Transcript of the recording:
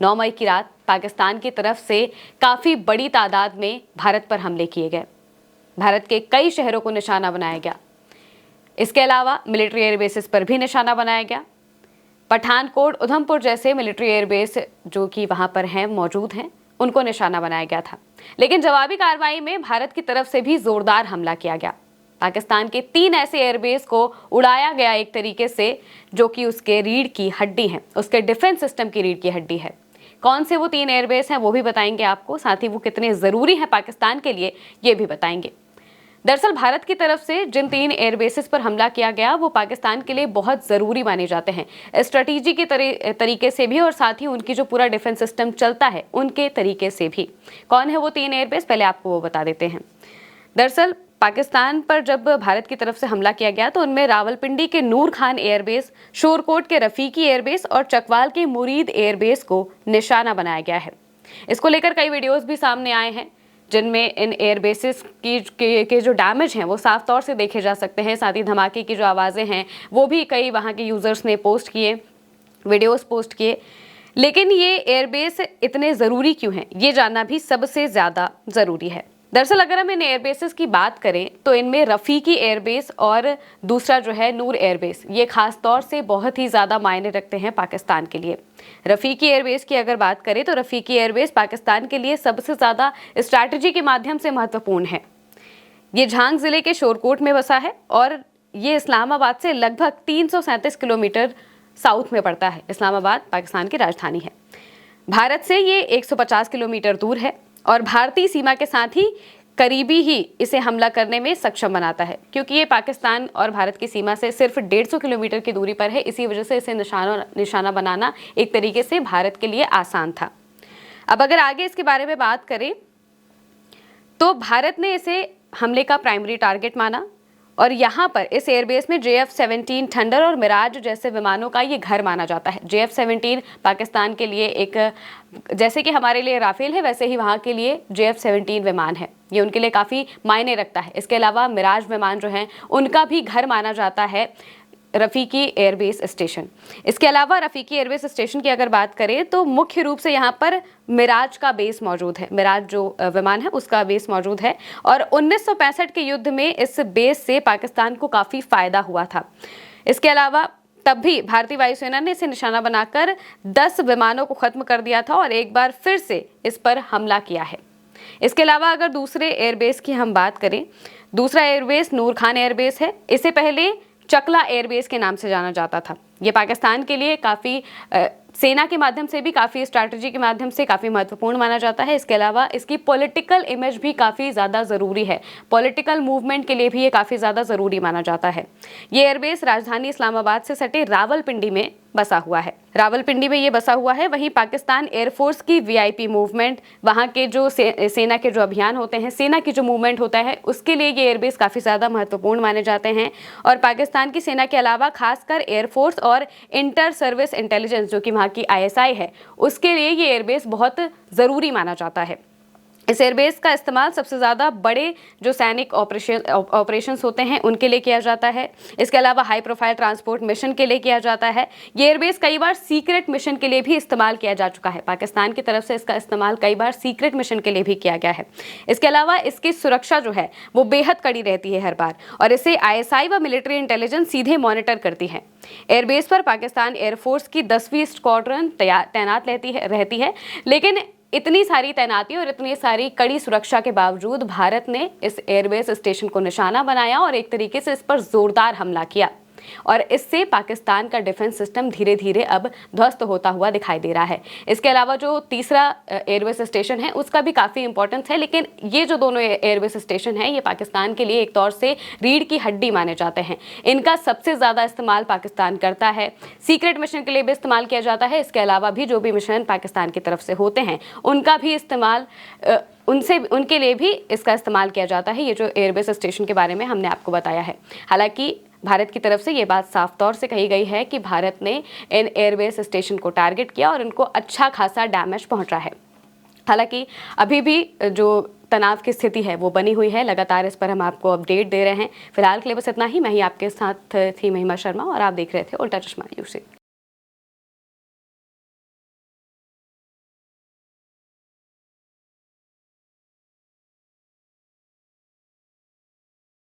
9 मई की रात पाकिस्तान की तरफ से काफ़ी बड़ी तादाद में भारत पर हमले किए गए। भारत के कई शहरों को निशाना बनाया गया। इसके अलावा मिलिट्री एयरबेसेस पर भी निशाना बनाया गया। पठानकोट, उधमपुर जैसे मिलिट्री एयरबेस जो कि वहां पर हैं, मौजूद हैं, उनको निशाना बनाया गया था। लेकिन जवाबी कार्रवाई में भारत की तरफ से भी जोरदार हमला किया गया। पाकिस्तान के 3 ऐसे एयरबेस को उड़ाया गया एक तरीके से जो कि उसके रीढ़ की हड्डी है, उसके डिफेंस सिस्टम की रीढ़ की हड्डी है। कौन से वो 3 एयरबेस हैं वो भी बताएंगे आपको, साथ ही वो कितने ज़रूरी हैं पाकिस्तान के लिए ये भी बताएंगे। दरअसल भारत की तरफ से जिन 3 एयरबेसेस पर हमला किया गया वो पाकिस्तान के लिए बहुत ज़रूरी माने जाते हैं, स्ट्रेटेजी के तरीके से भी और साथ ही उनकी जो पूरा डिफेंस सिस्टम चलता है उनके तरीके से भी। कौन है वो 3 एयरबेस, पहले आपको वो बता देते हैं। दरअसल पाकिस्तान पर जब भारत की तरफ से हमला किया गया तो उनमें रावलपिंडी के नूर खान एयरबेस, शोरकोट के रफीकी एयरबेस और चकवाल के मुरीद एयरबेस को निशाना बनाया गया है। इसको लेकर कई वीडियोस भी सामने आए हैं जिनमें इन एयरबेसेस के जो डैमेज हैं वो साफ तौर से देखे जा सकते हैं। साथ ही धमाके की जो आवाज़ें हैं वो भी कई वहाँ के यूज़र्स ने पोस्ट किए, वीडियोस पोस्ट किए। लेकिन ये एयरबेस इतने ज़रूरी क्यों हैं, ये जानना भी सबसे ज़्यादा ज़रूरी है। दरअसल अगर हम इन एयरबेसेस की बात करें तो इनमें रफ़ीकी एयरबेस और दूसरा जो है नूर एयरबेस, ये खास तौर से बहुत ही ज़्यादा मायने रखते हैं पाकिस्तान के लिए। रफ़ीकी एयरबेस की अगर बात करें तो रफ़ीकी एयरबेस पाकिस्तान के लिए सबसे ज़्यादा स्ट्रैटेजी के माध्यम से महत्वपूर्ण है। ये झांग ज़िले के शोरकोट में बसा है और ये इस्लामाबाद से लगभग 337 किलोमीटर साउथ में पड़ता है। इस्लामाबाद पाकिस्तान की राजधानी है। भारत से ये 150 किलोमीटर दूर है और भारतीय सीमा के साथ ही करीबी ही इसे हमला करने में सक्षम बनाता है, क्योंकि ये पाकिस्तान और भारत की सीमा से सिर्फ 150 किलोमीटर की दूरी पर है। इसी वजह से इसे निशाना बनाना एक तरीके से भारत के लिए आसान था। अब अगर आगे इसके बारे में बात करें तो भारत ने इसे हमले का प्राइमरी टारगेट माना और यहाँ पर इस एयरबेस में JF-17 थंडर और मिराज जैसे विमानों का ये घर माना जाता है। JF-17 पाकिस्तान के लिए एक, जैसे कि हमारे लिए राफेल है वैसे ही वहाँ के लिए JF-17 विमान है, ये उनके लिए काफ़ी मायने रखता है। इसके अलावा मिराज विमान जो हैं उनका भी घर माना जाता है रफ़ीकी एयरबेस स्टेशन। इसके अलावा रफ़ीकी एयरबेस स्टेशन की अगर बात करें तो मुख्य रूप से यहाँ पर मिराज का बेस मौजूद है, मिराज जो विमान है उसका बेस मौजूद है और 1965 के युद्ध में इस बेस से पाकिस्तान को काफ़ी फ़ायदा हुआ था। इसके अलावा तब भी भारतीय वायुसेना ने इसे निशाना बनाकर 10 विमानों को ख़त्म कर दिया था और एक बार फिर से इस पर हमला किया है। इसके अलावा अगर दूसरे एयरबेस की हम बात करें, दूसरा एयरबेस नूर खान एयरबेस है। इसे पहले चकला एयरबेस के नाम से जाना जाता था। ये पाकिस्तान के लिए काफ़ी सेना के माध्यम से भी, काफ़ी स्ट्रैटेजी के माध्यम से काफ़ी महत्वपूर्ण माना जाता है। इसके अलावा इसकी पॉलिटिकल इमेज भी काफ़ी ज़्यादा ज़रूरी है, पॉलिटिकल मूवमेंट के लिए भी ये काफ़ी ज़्यादा ज़रूरी माना जाता है। ये एयरबेस राजधानी इस्लामाबाद से सटे रावलपिंडी में बसा हुआ है। रावलपिंडी में ये बसा हुआ है। वहीं पाकिस्तान एयरफोर्स की VIP मूवमेंट, वहाँ के जो सेना के जो अभियान होते हैं, सेना की जो मूवमेंट होता है, उसके लिए ये एयरबेस काफ़ी ज़्यादा महत्वपूर्ण माने जाते हैं। और पाकिस्तान की सेना के अलावा खासकर एयरफोर्स और इंटर सर्विस इंटेलिजेंस जो कि वहाँ की ISI है, उसके लिए ये एयरबेस बहुत ज़रूरी माना जाता है। इस एयरबेस का इस्तेमाल सबसे ज़्यादा बड़े जो सैनिक ऑपरेशंस होते हैं उनके लिए किया जाता है। इसके अलावा हाई प्रोफाइल ट्रांसपोर्ट मिशन के लिए किया जाता है। ये एयरबेस कई बार सीक्रेट मिशन के लिए भी इस्तेमाल किया जा चुका है। पाकिस्तान की तरफ से इसका इस्तेमाल कई बार सीक्रेट मिशन के लिए भी किया गया है। इसके अलावा इसकी सुरक्षा जो है वो बेहद कड़ी रहती है हर बार और इसे ISI व मिलिट्री इंटेलिजेंस सीधे मॉनिटर करती है। एयरबेस पर पाकिस्तान एयरफोर्स की 10वीं स्क्वाड्रन तैनात रहती है। लेकिन इतनी सारी तैनाती और इतनी सारी कड़ी सुरक्षा के बावजूद भारत ने इस एयरबेस स्टेशन को निशाना बनाया और एक तरीके से इस पर जोरदार हमला किया और इससे पाकिस्तान का डिफेंस सिस्टम धीरे धीरे अब ध्वस्त होता हुआ दिखाई दे रहा है। इसके अलावा जो तीसरा एयरबेस स्टेशन है उसका भी काफ़ी इंपॉर्टेंस है, लेकिन ये जो दोनों एयरबेस स्टेशन है ये पाकिस्तान के लिए एक तौर से रीढ़ की हड्डी माने जाते हैं। इनका सबसे ज़्यादा इस्तेमाल पाकिस्तान करता है, सीक्रेट मिशन के लिए भी इस्तेमाल किया जाता है। इसके अलावा भी जो भी मिशन पाकिस्तान की तरफ से होते हैं उनका भी इस्तेमाल उनके लिए भी इसका इस्तेमाल किया जाता है। ये जो एयरबेस स्टेशन के बारे में हमने आपको बताया है। हालांकि भारत की तरफ से ये बात साफ तौर से कही गई है कि भारत ने इन एयरबेस स्टेशन को टारगेट किया और इनको अच्छा खासा डैमेज पहुंचा है। हालांकि अभी भी जो तनाव की स्थिति है वो बनी हुई है, लगातार इस पर हम आपको अपडेट दे रहे हैं। फिलहाल के लिए बस इतना ही। मैं ही आपके साथ थी महिमा शर्मा और आप देख रहे थे उल्टा चश्मा न्यूज़।